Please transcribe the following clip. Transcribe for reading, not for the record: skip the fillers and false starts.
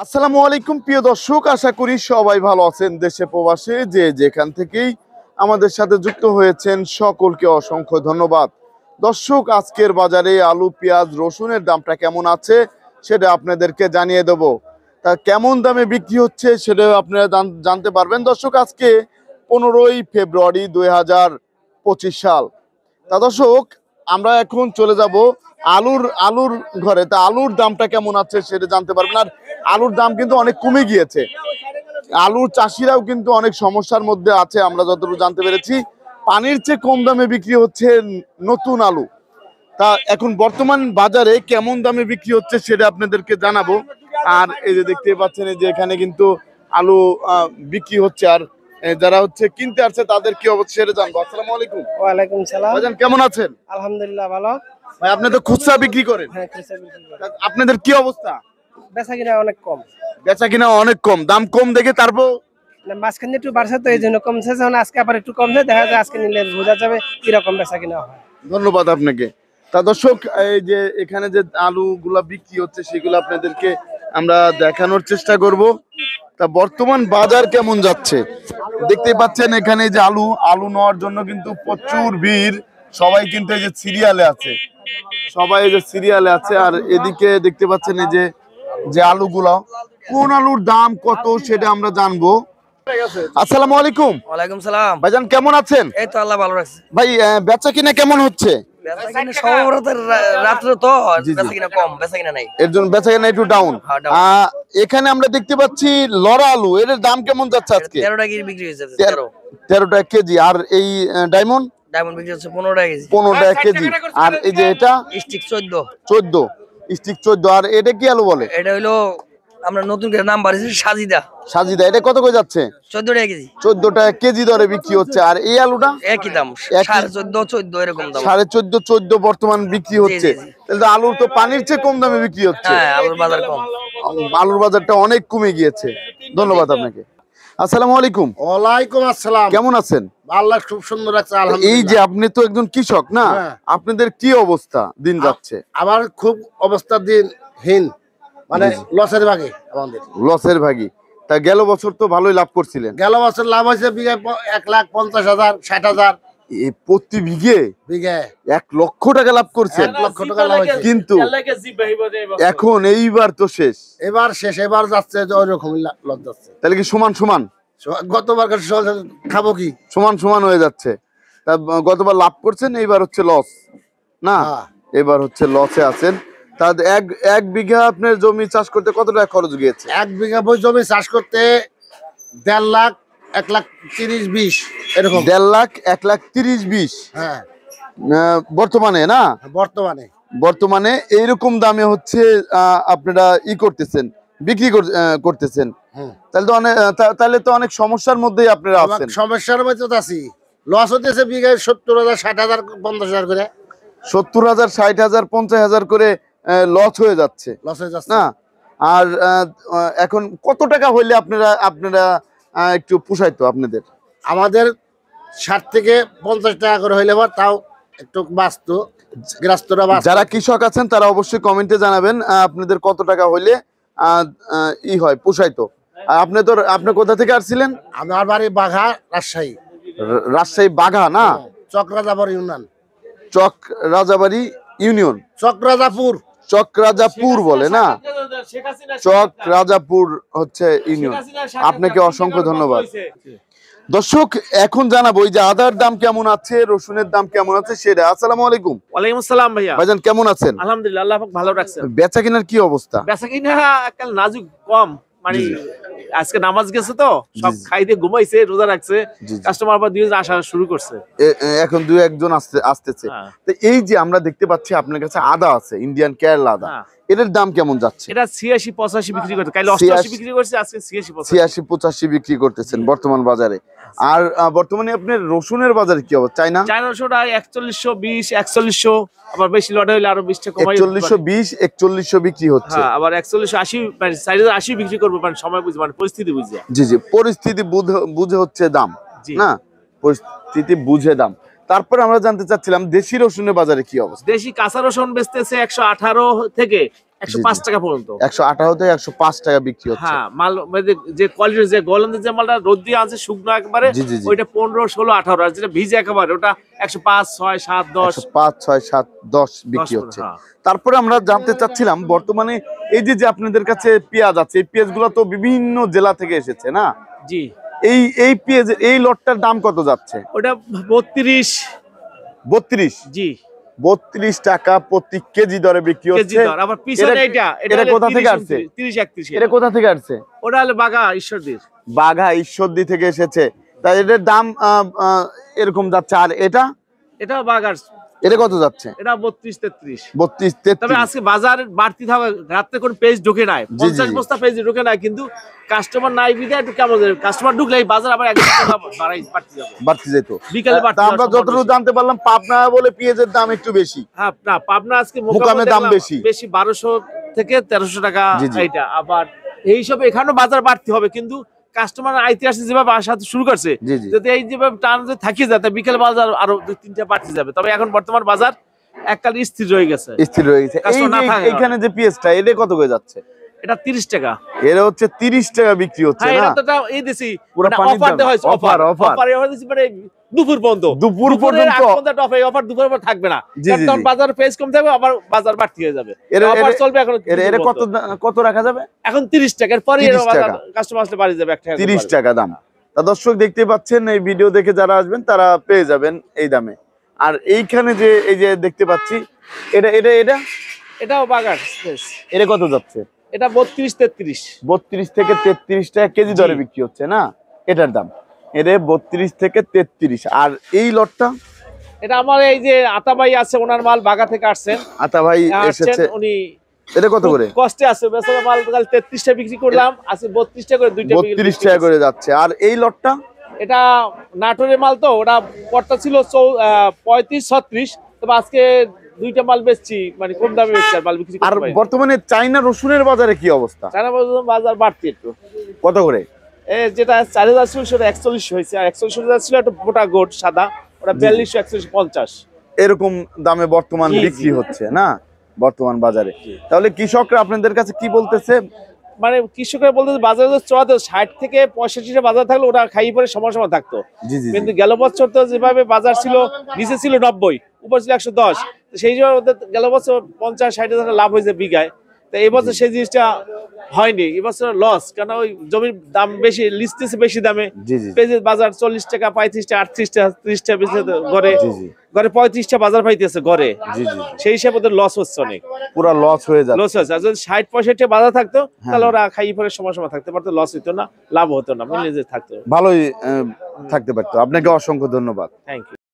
আসসালামু আলাইকুম প্রিয় দর্শক, আশা করি সবাই ভালো আছেন। দেশে প্রবাসে যে যেখান থেকেই আমাদের সাথে যুক্ত হয়েছেন সকলকে অসংখ্য ধন্যবাদ। দর্শক, আজকের বাজারে আলু, পেঁয়াজ, রসুনের দামটা কেমন আছে সেটা আপনাদেরকে জানিয়ে দেব। তা কেমন দামে বিক্রি হচ্ছে সেটা আপনারা জানতে পারবেন। দর্শক, আজকে 15ই ফেব্রুয়ারি 2025 সাল। তা দর্শক, আমরা এখন চলে যাব আলুর ঘরে। তা আলুর দামটা কেমন আছে সেটা জানতে পারবেন। আর আলুর দাম কিন্তু অনেক কমে গিয়েছে। আলুর চাষিরাও কিন্তু অনেক সমস্যার মধ্যে আছে, আমরা যতটুকু জানতে পেরেছি। পানির চেয়ে কম দামে বিক্রি হচ্ছে নতুন আলু। তা এখন বর্তমান বাজারে কেমন দামে বিক্রি হচ্ছে সেটা আপনাদেরকে জানাবো। আর এই যে দেখতে পাচ্ছেন, এই যে এখানে কিন্তু আলু বিক্রি হচ্ছে। আর যারা হচ্ছে কিনতে আসছে তাদের কি অবস্থা সেটা জানবো। আসসালামু আলাইকুম। ওয়ালাইকুম সালাম। ভাইজান কেমন আছেন? আলহামদুলিল্লাহ ভালো। ভাই, আপনি তো খুচরা বিক্রি করেন। হ্যাঁ, খুচরা বিক্রি করি। আপনাদের কি অবস্থা? বেচা কিনা অনেক কম, বেচা কিনা অনেক কম, দাম কম দেখে তারপর মানে মাঝখানে একটু বাড়ছে, তো এই জন্য কমছে। যখন আজকে আবার একটু কমছে, দেখা যায় আজকে নিলে বোঝা যাবে কিরকম বেচা কিনা হয়। ধন্যবাদ আপনাকে। তা দর্শক, এই যে এখানে যে আলুগুলা বিক্রি হচ্ছে সেগুলো আপনাদেরকে আমরা দেখানোর চেষ্টা করব। তা বর্তমান বাজার কেমন যাচ্ছে দেখতে পাচ্ছেন। এখানে যে আলু নেওয়ার জন্য কিন্তু প্রচুর ভিড়। সবাই কিন্তু এই যে সিরিয়ালে আছে, সবাই এই যে সিরিয়ালে আছে। আর এদিকে দেখতে পাচ্ছেন এই যে আলুগুলা, কোন আলুর দাম কত সেটা আমরা জানবো। আসসালামু আলাইকুম। ওয়ালাইকুম সালাম। ভাইজান কেমন আছেন? এই তো আল্লাহ ভালো রাখছে। ভাই, বেচা কিনা কেমন হচ্ছে? বেচা কিনা সবরতের রাত্রে তো বেচা কিনা কম, বেচা কিনা নাই, এর জন্য বেচা কিনা একটু ডাউন। হ্যাঁ, down। এখানে আমরা দেখতে পাচ্ছি লড়া আলু, এর দাম কেমন যাচ্ছে আজকে? 13 টাকা বিক্রি হয়েছে। 13 13 টাকা কেজি। আর এই ডায়মন্ড ডায়মন্ড বিক্রি হচ্ছে 15 টাকা কেজি। 15 টাকা কেজি। আর এই যে এটা স্টিক 14। 14 স্টিক 14। আর এটা কি আলু বলে? এটা হইলো আমরা নতুন করে নাম বাড়িয়েছি সাজিদা। সাজিদা। এটা কত করে যাচ্ছে? 14 টাকা কেজি। 14 টাকা কেজি দরে বিক্রি হচ্ছে। আর এই আলুটা একই দাম, 14.5 14 এরকম দাম। 14.5 14 বর্তমান বিক্রি হচ্ছে। জি। তাহলে তো আলুর তো পানির চেয়ে কম দামে বিক্রি হচ্ছে। হ্যাঁ, আলুর বাজার কম। আলুর বাজারটা অনেক কমে গিয়েছে। ধন্যবাদ আপনাকে। আসসালামু আলাইকুম। ওয়ালাইকুম আসসালাম। কেমন আছেন? আল্লাহ খুব সুন্দর রাখছে এই আলহামদুলিল্লাহ। যে আপনি তো একজন কৃষক না, হ্যাঁ। আপনাদের কি অবস্থা দিন যাচ্ছে? আমার খুব অবস্থা দিনহীন, মানে লসের ভাগে আমাদের। লসের ভাগী। তা গেল বছর তো ভালোই লাভ করছিলেন। গেল বছর লাভ হয়েছে বিঘায় 1,50,000 60,000 এই প্রতি বিঘে বিঘায় 1 লক্ষ টাকা লাভ করছেন। 1 লক্ষ টাকা লাভ হয়েছে। কিন্তু এখন এইবার তো শেষ। এবার শেষ, এবার যাচ্ছে যে ওইরকমই লস যাচ্ছে। তাহলে কি সমান সমান গতবার খাবো কি? সমান সমান হয়ে যাচ্ছে। তা গতবার লাভ করছেন, এইবার হচ্ছে লস না? হ্যাঁ। এবার হচ্ছে লসে আছেন। তা এক বিঘা আপনার জমি চাষ করতে কত টাকা খরচ গিয়েছে? 1 বিঘা বই জমি চাষ করতে 1.5 লাখ 1,30,20 এরকম। 1.5 লাখ 1,30,20। হ্যাঁ, বর্তমানে না? বর্তমানে এইরকম দামে হচ্ছে আপনারা করতেছেন, বিক্রি করতেছেন। তাহলে তো অনেক সমস্যার মধ্যেই আপনারা আছেন। সমস্যার মধ্যে তো আছি। লস হতেছে বিঘায় 70,000 60,000 50,000 করে। 70,000 60,000 50,000 করে লস হয়ে যাচ্ছে লস হয়ে যাচ্ছে না? আর এখন কত টাকা হইলে আপনারা একটু পোষাইতো আপনাদের? আমাদের 60 থেকে 50 টাকা করে হইলে তাও একটু বাঁচতো, গ্রাস্তরা বাঁচতো। যারা কৃষক আছেন তারা অবশ্যই কমেন্টে জানাবেন আপনাদের কত টাকা হইলে হয় পোষাইতো। আর আপনি কোথা থেকে আসছিলেন? আমার বাড়ি বাঘা, রাজশাহী। রাজশাহী বাঘা না? চকরাজাপুর ইউনিয়ন। চক রাজাবাড়ি ইউনিয়ন। চকরাজাপুর বলে না? চকরাজাপুর হচ্ছে ইউনিয়ন। আপনাকে অসংখ্য ধন্যবাদ। দর্শক, এখন জানাবো এই যে আদার দাম কেমন আছে, রসুনের দাম কেমন আছে সেটা। আসসালামু আলাইকুম। ওয়ালাইকুম আসসালাম ভাইয়া। ভাইজান কেমন আছেন? আলহামদুলিল্লাহ, আল্লাহ পাক ভালো রাখছেন। বেচা কেনার কি অবস্থা? বেচা কিনা কাল নাজুক কম, মানে আজকে নামাজ গেছে তো সব খাইতে ঘুমাইছে, রোজা রাখছে, কাস্টমার আবার দিয়ে আসা শুরু করছে। এখন দুই একজন আসতেছে। তো এই যে আমরা দেখতে পাচ্ছি আপনার কাছে আদা আছে, ইন্ডিয়ান কেরালা আদা, এটার দাম কেমন যাচ্ছে? এটা 86-85 বিক্রি করতে, কাল 88 বিক্রি করছে, আজকে 86-85 বিক্রি করতেছেন বর্তমান বাজারে। আর বর্তমানে আপনার রসুনের বাজারে কি অবস্থা? চায়না রসুন 4120 4100, আবার বেশি লট হইলে আরো 20 টাকা কমাই 4120 4100 বিক্রি হচ্ছে। হ্যাঁ, আবার 4180 মানে 4080 বিক্রি করব, মানে সময় বুঝে, মানে পরিস্থিতি বুঝে। জি জি, পরিস্থিতি বুঝে হচ্ছে দাম না? পরিস্থিতি বুঝে দাম। তারপর আমরা জানতে চাচ্ছিলাম দেশি রসুনের বাজারে কি অবস্থা? দেশি কাঁচা রসুন বেচতেছে 118 থেকে 105 টাকা পর্যন্ত। 118 থেকে 105 টাকা বিক্রি হচ্ছে। হ্যাঁ, মাল মানে যে কোয়ালিটির যে গোলন্দের যে মালটা রোদ দিয়ে আছে শুকনো একেবারে, জি, জি, জি। ওইটা 15, 16, 18, আর যেটা ভিজে একেবারে ওটা 105, 6, 7, 10। 105, 6, 7, 10 বিক্রি হচ্ছে। হ্যাঁ। তারপরে আমরা জানতে চাচ্ছিলাম বর্তমানে এই যে আপনাদের কাছে পেঁয়াজ আছে, এই পেঁয়াজগুলো তো বিভিন্ন জেলা থেকে এসেছে না? জি, এই পেঁয়াজ এই লটটার দাম কত যাচ্ছে? ওটা 32। 32। জি, 32 টাকা প্রতি কেজি দরে বিক্রি কেজি হচ্ছে। দর। আবার পিছনে এটা এটা হলো কোথা থেকে 30, আসছে? 30, 31। এটা কোথা থেকে আসছে? ওটা হলো বাগা ঈশ্বরদীর। বাঘা ঈশ্বরদী থেকে এসেছে। তাই এটার দাম এরকম যাচ্ছে। আর এটা বাগার, এটা কত যাচ্ছে? এটা 32, 33। 32, তবে 33। আজকে বাজার বাড়তি থাকা, রাত্রে কোন পেজ ঢুকে নাই, জি, জি, 50 জি। বস্তা পেজ ঢুকে নাই, কিন্তু কাস্টমার নাই বিধায় একটু কেমন কাস্টমার ঢুকলে এই বাজার আবার 1 টাকা বাড়তি যাবে। বাড়তি যেত। বিকালে বাড়তি তা আমরা যাওয়ার সম্ভাবনা যতটুকু বেশি। জানতে পারলাম পাবনা বলে পেঁয়াজের দাম একটু বেশি। হ্যাঁ, না পাবনা আজকে মোকামে দাম দেখলাম বেশি। বেশি 1200 থেকে 1300 টাকা। জি, জি। এইটা আবার এই হিসাবে এখানেও বাজার বাড়তি হবে, কিন্তু কাস্টমার আইতে আসতে যেভাবে আসাতে শুরু করছে, জি, জি। যদি এই যেভাবে টান যদি থাকিয়ে যায় তাহলে বিকেল বাজার আরো 2-3টা বাড়তি যাবে। তবে এখন বর্তমান বাজার এককাল স্থির রয়ে গেছে। স্থির রয়ে গেছে। এই কাস্টমার না যে থাকে। এখানে যে পেঁয়াজটা এটা কত করে যাচ্ছে? এটা 30 টাকা। এটা হচ্ছে 30 টাকা বিক্রি হচ্ছে হ্যাঁ, না? এটা তো এই দিছি পুরো পানির অফার দাম। দেওয়া হয়েছে, অফার, অফার। অফার দিছি মানে দুপুর পর্যন্ত। দুপুর দুপুরের পর্যন্ত? আগ পর্যন্ত অফার, অফার দুপুরের পর থাকবে না। জি, কারণ জি, তখন জি। বাজার প্রাইস কম থাকবে, আবার বাজার বাড়তি হয়ে যাবে। এর- অফার এর- চলবে এখন এটা দুপুর কত পর্যন্ত। কত রাখা যাবে? এখন 30 টাকা, এর পরে 30 টাকা। কাস্টমার আসলে বাড়ি যাবে 1 টাকা। 30 টাকা দাম। তা দর্শক দেখতে পাচ্ছেন, এই ভিডিও দেখে যারা আসবেন তারা পেয়ে যাবেন এই দামে। আর এইখানে যে এই যে দেখতে পাচ্ছি এটা এটা এটা এটাও বাগার স্পেস। এটা কত যাচ্ছে? এটা 32, 33। 32 থেকে 33 টাকা কেজি দরে জি। বিক্রি হচ্ছে না এটার দাম? এটা 32 থেকে 33। আর এই লটটা এটা আমার এই যে আতাবাই আছে, ওনার মাল বাগা থেকে আসছেন। আতা ভাই আসছেন এসেছে। উনি এটা কত করে? খুব কষ্টে আছে, বেচারা মাল কাল 33 টাকা বিক্রি করলাম, আছে 32 টাকা করে, দুইটা বিক্রি 32 টাকা করে যাচ্ছে। আর এই লটটা এটা নাটোরের মাল, তো ওটা পড়তা ছিল 35, 36। তবে আজকে দুইটা মাল বেচছি, মানে কম দামে বেচছি, আর মাল বিক্রি আর করতে পারি। বর্তমানে চাইনা রসুনের বাজারে কি অবস্থা? চায়না বাজার বাড়তি একটু। কত করে? যেটা 4000 ছিল সেটা 41 হয়েছে, আর 41 ছিল একটা মোটা গোট সাদা, ওটা 42, 41, 50। এরকম দামে বর্তমান জি, জি। বিক্রি হচ্ছে না বর্তমান বাজারে? তাহলে কৃষকরা আপনাদের কাছে কি বলতেছে? মানে কৃষকরা বলতে বাজারে তো চড়াতে 60 থেকে 65 টা বাজার থাকলো, ওটা খাই পরে সময় থাকতো। জি, জি, জি। কিন্তু গেল বছর তো যেভাবে বাজার ছিল, নিচে ছিল 90, উপর ছিল 110, তো সেই জন্য ওদের গেল বছর 50-60 হাজার লাভ হয়েছে বিঘায়। তো এই বছর সেই জিনিসটা হয়নি, এবছর লস, কারণ ওই জমির দাম বেশি, লিস্টেছে বেশি দামে। জি, জি। পেঁয়াজের বাজার 40 টাকা, 35 টাকা, 38 টাকা, 30 টাকা বেশি গড়ে, জি, জি। গড়ে 35 টাকা বাজার পাইতেছে গড়ে। জি, জি। সেই হিসাবে ওদের লস হচ্ছে, অনেক পুরা লস হয়ে যাচ্ছে। লস হচ্ছে। আর যদি 60-65 বাজার থাকতো তাহলে ওরা খাই পরে সময় থাকতে পারতো, লস হইতো না, লাভ হতো না, মিলে যে থাকতো। ভালোই থাকতে পারতো। আপনাকে অসংখ্য ধন্যবাদ। Thank you.